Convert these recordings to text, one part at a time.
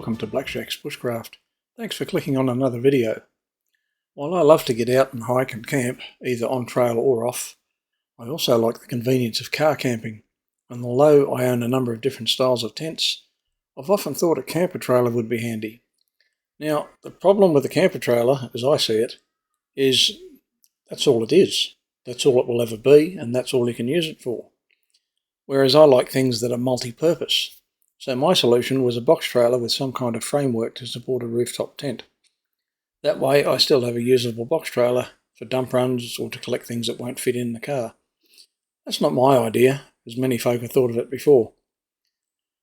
welcome to Blackshack's Bushcraft. Thanks for clicking on another video. While I love to get out and hike and camp, either on trail or off, I also like the convenience of car camping, and although I own a number of different styles of tents, I've often thought a camper trailer would be handy. Now, the problem with a camper trailer, as I see it, is that's all it is. That's all it will ever be, and that's all you can use it for. Whereas I like things that are multi-purpose. So my solution was a box trailer with some kind of framework to support a rooftop tent. That way I still have a usable box trailer for dump runs or to collect things that won't fit in the car. That's not my idea, as many folk have thought of it before.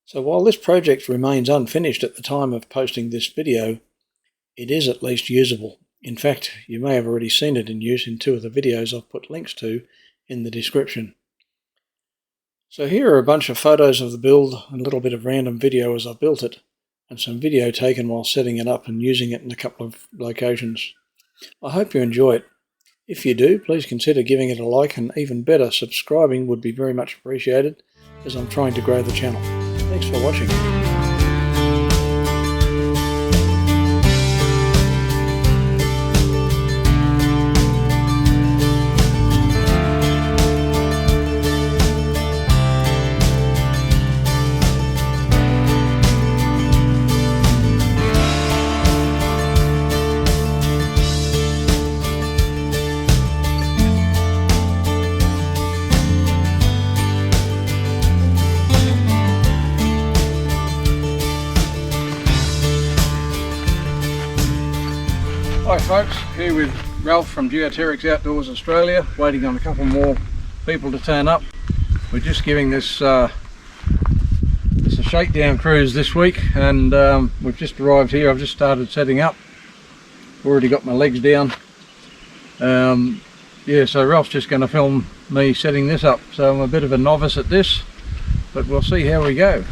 So while this project remains unfinished at the time of posting this video, it is at least usable. In fact, you may have already seen it in use in two of the videos I've put links to in the description. So here are a bunch of photos of the build and a little bit of random video as I built it, and some video taken while setting it up and using it in a couple of locations. I hope you enjoy it. If you do, please consider giving it a like, and even better, subscribing would be very much appreciated, as I'm trying to grow the channel. Thanks for watching. Hi folks, here with Ralph from Geoterix Outdoors Australia, waiting on a couple more people to turn up. We're just giving this a shakedown cruise this week, and we've just arrived here. I've just started setting up, already got my legs down. Yeah, so Ralph's just going to film me setting this up, so I'm a bit of a novice at this, but we'll see how we go.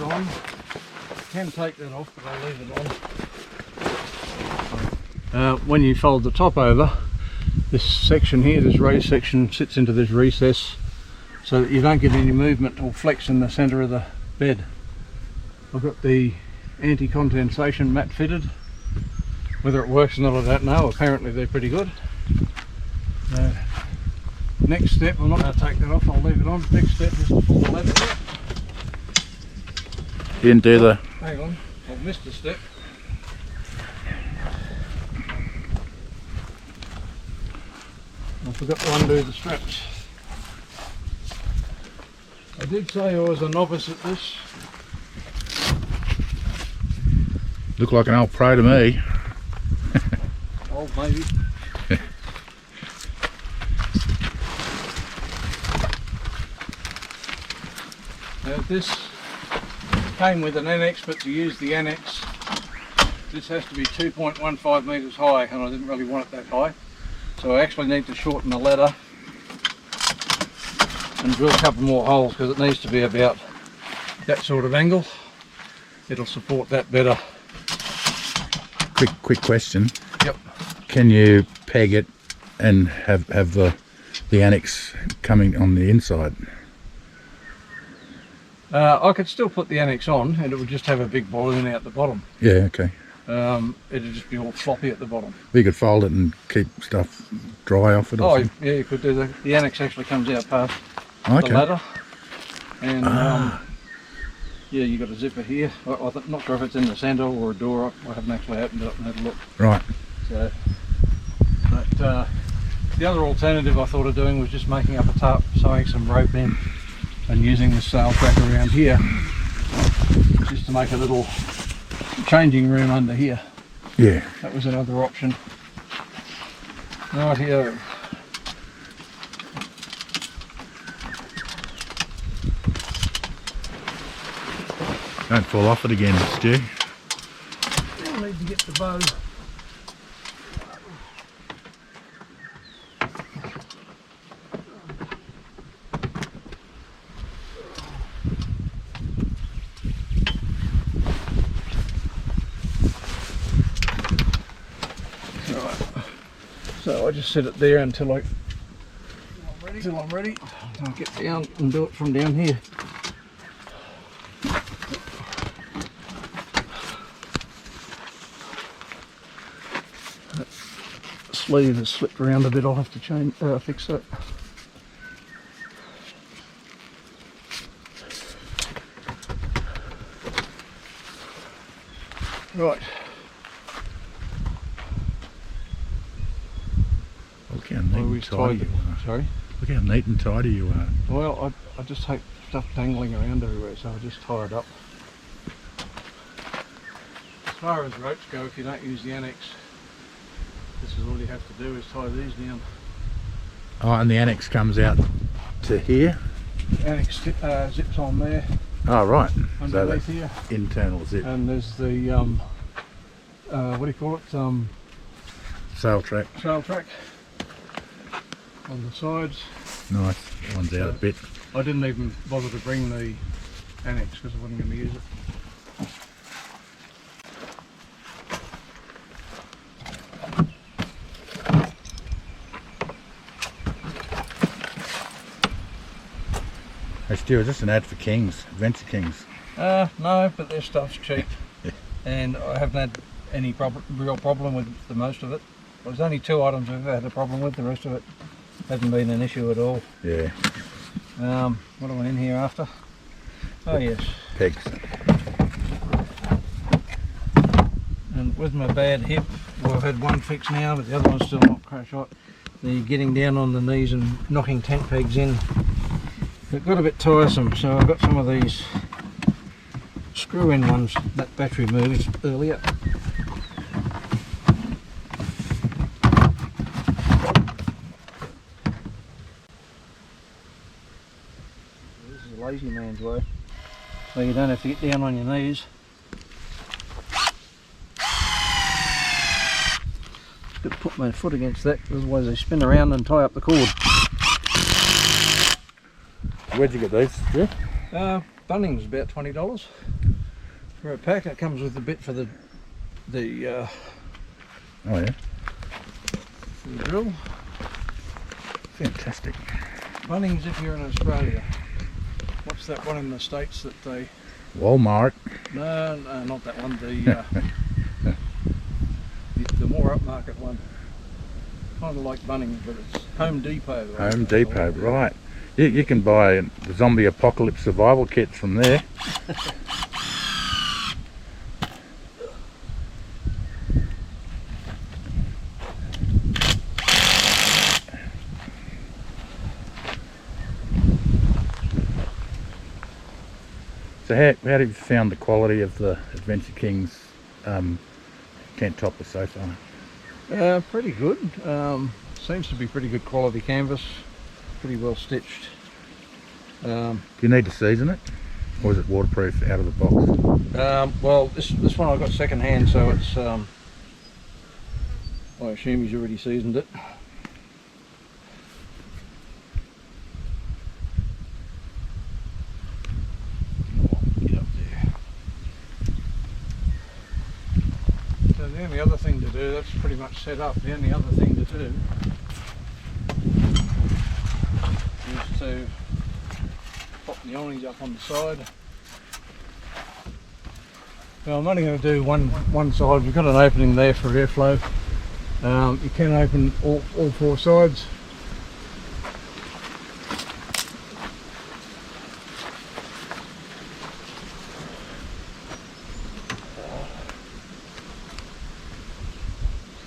I can take that off, but I'll leave it on. When you fold the top over, this section here, this raised section, sits into this recess so that you don't get any movement or flex in the centre of the bed. I've got the anti-condensation mat fitted. Whether it works or not I don't know, apparently they're pretty good. Next step, I'm not going to take that off, I'll leave it on. Next step is to pull the lever out. You didn't do the... Hang on, I've missed a step. I forgot to undo the straps. I did say I was a novice at this. Look like an old pro to me. Old maybe. This came with an annex, but to use the annex this has to be 2.15 metres high, and I didn't really want it that high, so I actually need to shorten the ladder and drill a couple more holes, because it needs to be about that sort of angle. It'll support that better. Quick question. Yep. Can you peg it and have the annex coming on the inside? I could still put the annex on, and it would just have a big balloon out the bottom. Yeah, okay. It'd just be all floppy at the bottom. You could fold it and keep stuff dry off it. Or yeah, you could do that. The annex actually comes out past the ladder, and yeah, you got a zipper here. I'm not sure if it's in the centre or a door. I haven't actually opened it up and had a look. Right. So, but The other alternative I thought of doing was just making up a tarp, sewing some rope in and using the sail track around here just to make a little changing room under here. Yeah. That was another option. Right here. Don't fall off it again, Stu. Still need to get the bow. So I just set it there until I'm ready. I'll get down and do it from down here. That sleeve has slipped around a bit. I'll have to fix that. Right. Look how neat and tidy you are. Sorry? Look how neat and tidy you are. Well, I just hate stuff dangling around everywhere, so I just tie it up. As far as ropes go, if you don't use the annex, this is all you have to do is tie these down. Oh, and the annex comes out to here? The annex zips on there. Oh, right. Underneath so here. Internal zip. And there's the, what do you call it? Sail track. Sail track on the sides. Nice. That one's out a bit. I didn't even bother to bring the annex because I wasn't going to use it. Hey Stu, is this an ad for Kings, Adventure Kings? No, but their stuff's cheap. And I haven't had any real problem with the most of it. There's only 2 items I've had a problem with, the rest of it hasn't been an issue at all. Yeah. What am I in here after? Oh yes. Pegs. And with my bad hip, well, I've had one fix now, but the other one's still not crash hot. The getting down on the knees and knocking tent pegs in, it got a bit tiresome, so I got some of these screw-in ones that battery moved earlier. This is a lazy man's way, so you don't have to get down on your knees. Got to put my foot against that, otherwise they spin around and tie up the cord. Where'd you get these? Yeah? Bunnings about $20 for a pack. It comes with the bit for the Oh yeah. for the drill. Fantastic. Bunnings if you're in Australia. What's that one in the States that they... Walmart. No, not that one. The more upmarket one. Kind of like Bunnings, but it's Home Depot. Right? Home Depot, right. You can buy the zombie apocalypse survival kits from there. So how have you found the quality of the Adventure Kings tent topper so far? Pretty good. Seems to be pretty good quality canvas. Pretty well stitched. Do you need to season it, or is it waterproof out of the box? Well, this one I got second hand, so it's I assume he's already seasoned it. Get up there. So the only other thing to do, that's pretty much set up. The only other thing to do is to pop the awnings up on the side. Now I'm only going to do one side. We've got an opening there for airflow. You can open all 4 sides.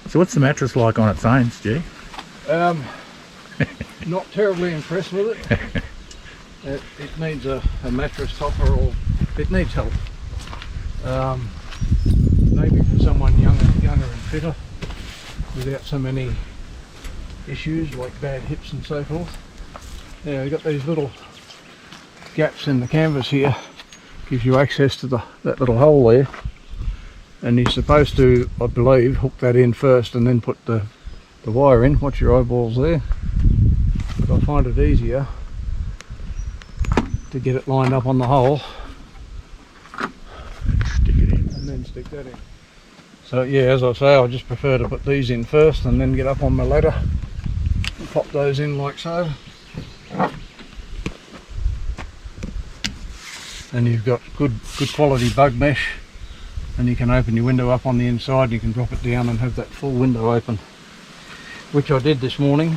So what's the mattress like on its own, Stu? Not terribly impressed with it. It needs a mattress topper, or it needs help. Maybe for someone younger and fitter, without so many issues like bad hips and so forth. Yeah, we've got these little gaps in the canvas here, gives you access to that little hole there, and you're supposed to, I believe, hook that in first and then put the wire in. Watch your eyeballs there. But I find it easier to get it lined up on the hole, Stick it in. and then stick that in. So yeah, as I say, I just prefer to put these in first and then get up on my ladder and pop those in like so. And you've got good quality bug mesh, and you can open your window up on the inside and you can drop it down and have that full window open, which I did this morning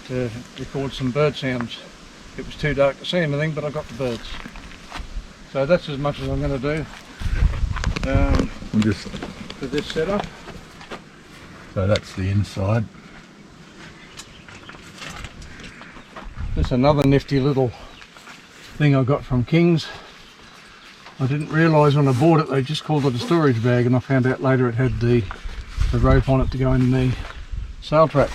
to record some bird sounds. It was too dark to see anything, but I got the birds. So that's as much as I'm going to do for this setup. So that's the inside. That's another nifty little thing I got from King's. I didn't realise when I bought it they just called it a storage bag, and I found out later it had the rope on it to go in the sail track.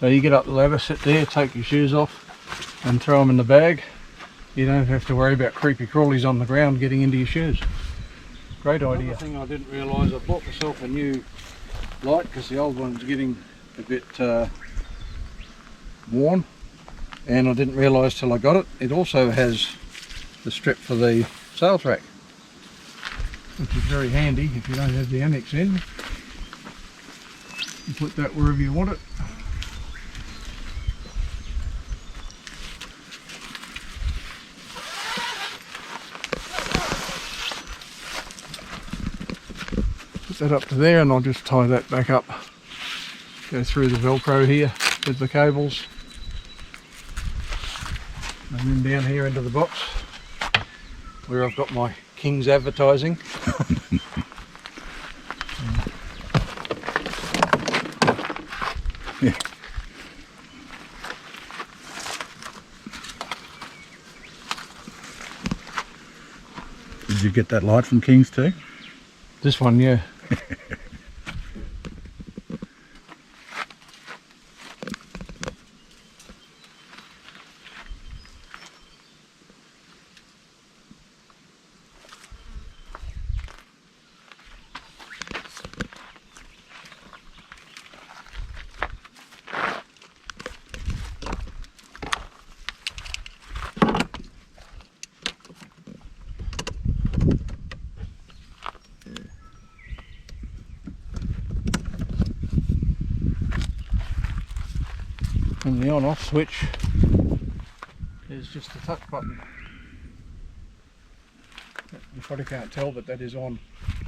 So you get up the ladder, sit there, take your shoes off and throw them in the bag. You don't have to worry about creepy crawlies on the ground getting into your shoes. Great idea. Another thing I didn't realise, I bought myself a new light because the old one's getting a bit worn, and I didn't realise till I got it. It also has the strip for the sail track, which is very handy if you don't have the annex in. You put that wherever you want it. Put that up to there, and I'll just tie that back up. Go through the Velcro here with the cables, and then down here into the box where I've got my King's advertising. Yeah. Did you get that light from King's too? This one, yeah. And the on-off switch is just a touch button. You probably can't tell, but that is on.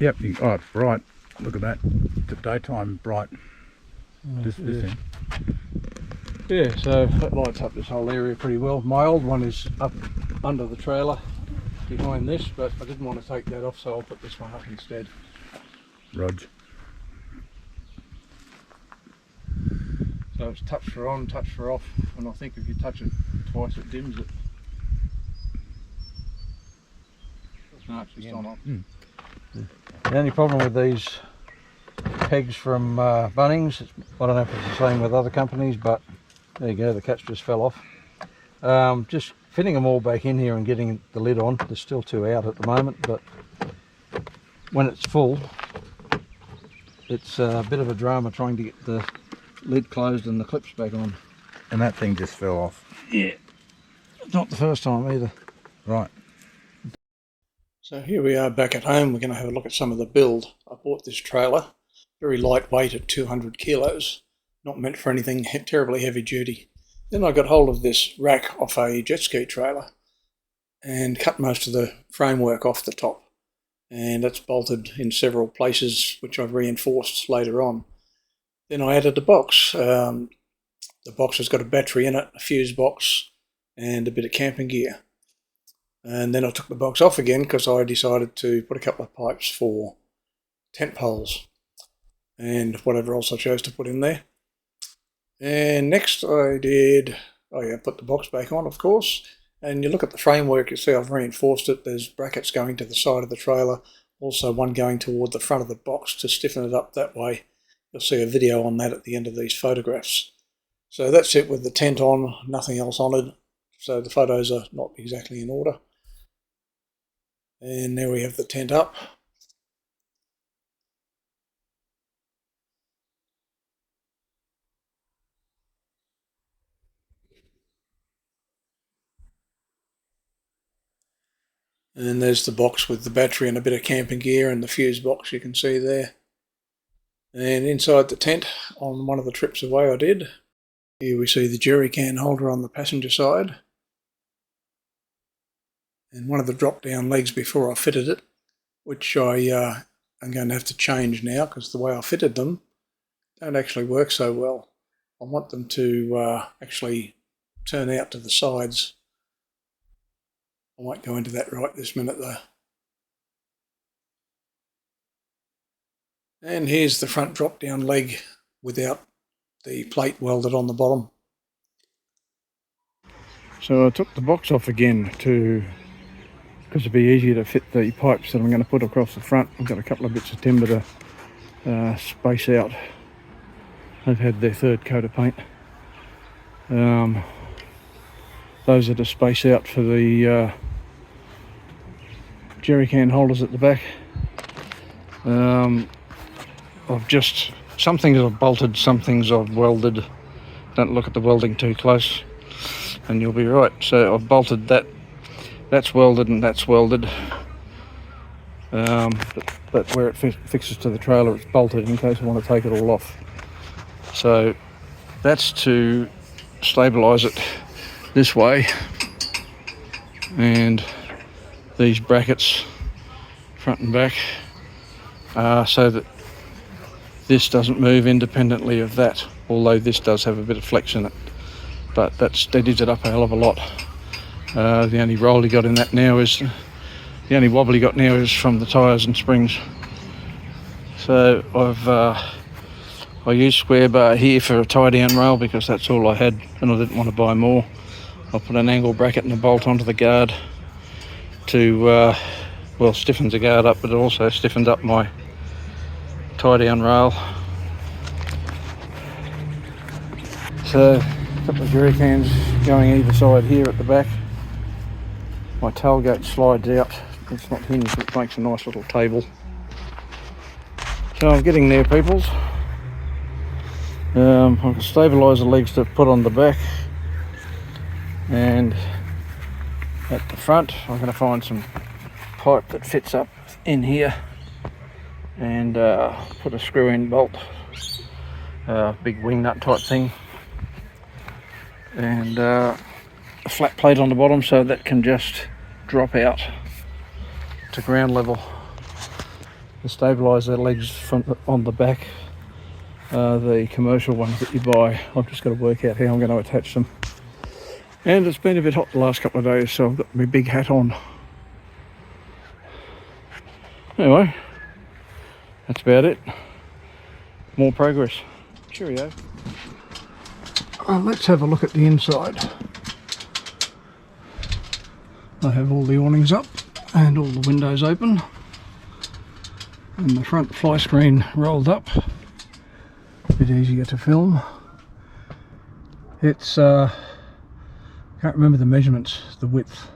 Yep. Oh, it's bright. Look at that. It's daytime bright. This thing. Yeah, so that lights up this whole area pretty well. My old one is up under the trailer behind this, but I didn't want to take that off, so I'll put this one up instead. Rog. So it's touch for on, touch for off, and I think if you touch it twice it dims it. No, it's just on off. The only problem with these pegs from Bunnings, I don't know if it's the same with other companies, but there you go, the catch just fell off. Just fitting them all back in here and getting the lid on. There's still two out at the moment, but when it's full, it's a bit of a drama trying to get the lid closed and the clips back on. And that thing just fell off. Yeah, not the first time either. Right. So here we are back at home. We're going to have a look at some of the build. I bought this trailer, very lightweight at 200 kilos, not meant for anything terribly heavy duty. Then I got hold of this rack off a jet ski trailer and cut most of the framework off the top, and that's bolted in several places which I've reinforced later on. Then I added the box. The box has got a battery in it, a fuse box, and a bit of camping gear. And then I took the box off again because I decided to put a couple of pipes for tent poles and whatever else I chose to put in there. And next I did, put the box back on, of course. And you look at the framework, you see I've reinforced it. There's brackets going to the side of the trailer, also one going toward the front of the box to stiffen it up that way. You'll see a video on that at the end of these photographs. So that's it with the tent on, nothing else on it. So the photos are not exactly in order. And there we have the tent up. And there's the box with the battery and a bit of camping gear, and the fuse box you can see there. And inside the tent, on one of the trips away I did, here we see the jerry can holder on the passenger side. And one of the drop down legs before I fitted it, which I am going to have to change now because the way I fitted them don't actually work so well. I want them to actually turn out to the sides. I won't go into that right this minute though. And here's the front drop down leg without the plate welded on the bottom. So I took the box off again because it'd be easier to fit the pipes that I'm going to put across the front. I've got a couple of bits of timber to space out. They've had their third coat of paint. Those are to space out for the jerry can holders at the back. Some things I've bolted, some things I've welded. Don't look at the welding too close and you'll be right. So I've bolted that. That's welded and that's welded. But where it fixes to the trailer, it's bolted in case I want to take it all off. So that's to stabilise it this way, and these brackets front and back so that this doesn't move independently of that, although this does have a bit of flex in it, but that steadies it up a hell of a lot. The only roll you got in that now is, the only wobble you got now is from the tyres and springs. So I used square bar here for a tie down rail because that's all I had and I didn't want to buy more. I put an angle bracket and a bolt onto the guard to, stiffens the guard up, but it also stiffens up my tie down rail. So a couple of jerry cans going either side here at the back. My tailgate slides out, it's not hinged, it makes a nice little table. So I'm getting there, peoples. I can stabilise the legs to put on the back, and at the front I'm going to find some pipe that fits up in here and put a screw in bolt, big wing nut type thing, and a flat plate on the bottom so that can just drop out to ground level to stabilise the legs on the back. The commercial ones that you buy, I've just got to work out how I'm going to attach them. And it's been a bit hot the last couple of days, so I've got my big hat on. Anyway, that's about it. More progress. Cheerio. Let's have a look at the inside. I have all the awnings up and all the windows open, and the front fly screen rolled up. A bit easier to film. It's can't remember the measurements, the width,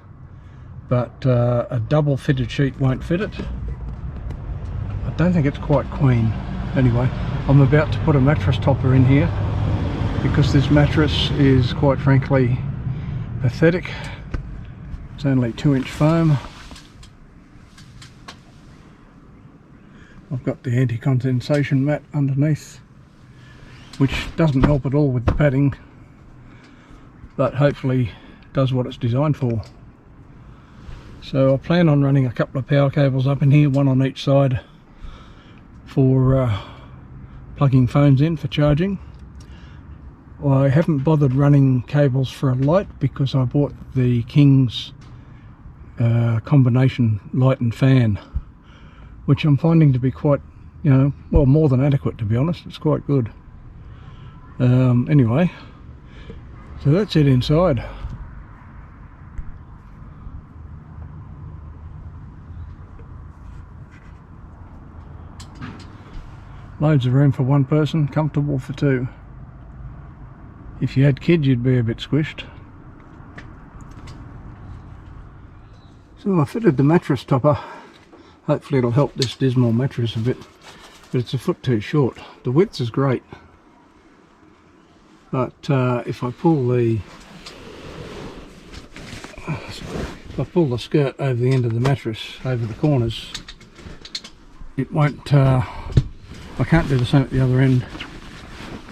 but a double fitted sheet won't fit it. I don't think it's quite queen. Anyway, I'm about to put a mattress topper in here because this mattress is quite frankly pathetic. It's only 2-inch foam. I've got the anti-condensation mat underneath, which doesn't help at all with the padding, but hopefully does what it's designed for. So I plan on running a couple of power cables up in here, one on each side for plugging phones in for charging. I haven't bothered running cables for a light because I bought the King's combination light and fan, which I'm finding to be quite, more than adequate, to be honest. It's quite good. Anyway, so that's it inside. Loads of room for one person, comfortable for two. If you had kids, you'd be a bit squished. So I fitted the mattress topper. Hopefully it'll help this dismal mattress a bit, but it's a foot too short. The width is great, but if I pull the skirt over the end of the mattress, over the corners, it won't. I can't do the same at the other end,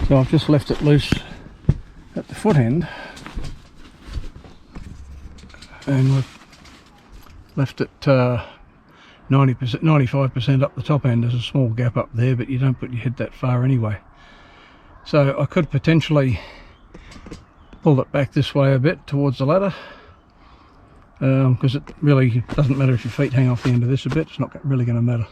so I've just left it loose at the foot end, and we've left it 90%, 95% up the top end. There's a small gap up there, but you don't put your head that far anyway. So I could potentially pull it back this way a bit towards the ladder, because it really doesn't matter if your feet hang off the end of this a bit. It's not really going to matter.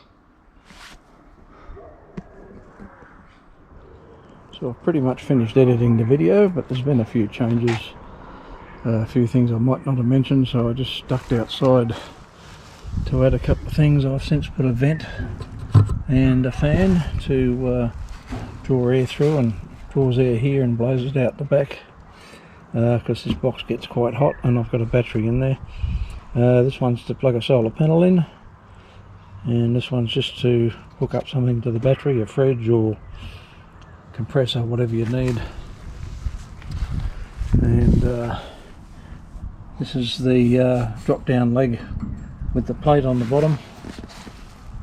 So I've pretty much finished editing the video, but there's been a few changes, a few things I might not have mentioned, so I just ducked outside to add a couple of things. I've since put a vent and a fan to draw air through, and draws air here and blows it out the back, because this box gets quite hot, and I've got a battery in there. This one's to plug a solar panel in, and this one's just to hook up something to the battery, a fridge or compressor, whatever you need. And this is the drop down leg with the plate on the bottom,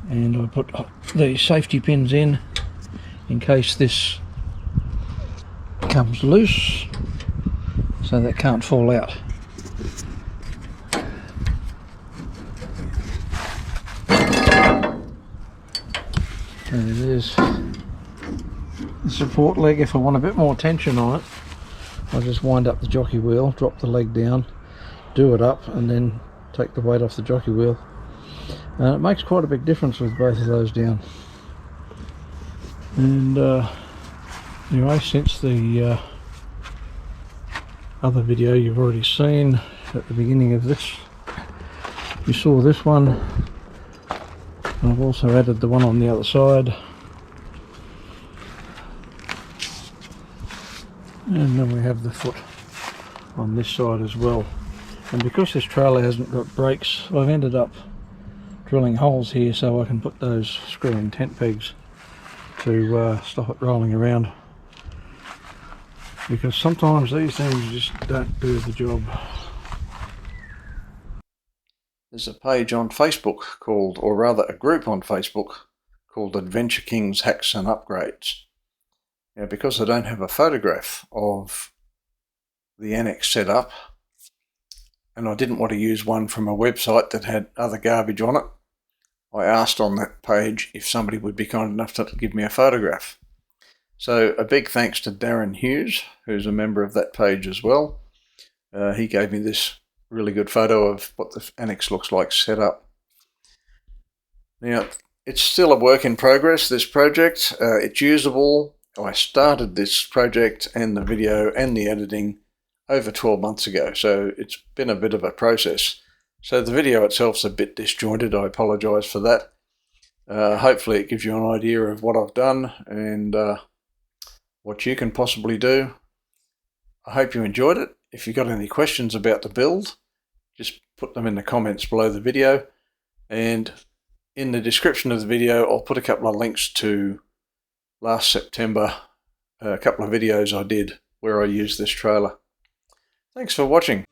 and I put the safety pins in case this comes loose, so that can't fall out. And there's the support leg. If I want a bit more tension on it, I'll just wind up the jockey wheel, drop the leg down, do it up, and then take the weight off the jockey wheel. And it makes quite a big difference with both of those down. And anyway, since the other video you've already seen at the beginning of this, you saw this one. I've also added the one on the other side, and then we have the foot on this side as well. And because this trailer hasn't got brakes, I've ended up drilling holes here so I can put those screw-in tent pegs to stop it rolling around, because sometimes these things just don't do the job. There's a page on Facebook called, or rather a group on Facebook called Adventure Kings Hacks and Upgrades. Now, because I don't have a photograph of the annex set up, and I didn't want to use one from a website that had other garbage on it, I asked on that page if somebody would be kind enough to give me a photograph. So a big thanks to Darren Hughes, who's a member of that page as well. He gave me this really good photo of what the annex looks like set up. Now, it's still a work in progress, this project. It's usable. I started this project and the video and the editing over 12 months ago, so it's been a bit of a process. So the video itself's a bit disjointed. I apologise for that. Hopefully it gives you an idea of what I've done and what you can possibly do. I hope you enjoyed it. If you've got any questions about the build, just put them in the comments below the video, and in the description of the video I'll put a couple of links to last September, a couple of videos I did where I used this trailer. Thanks for watching.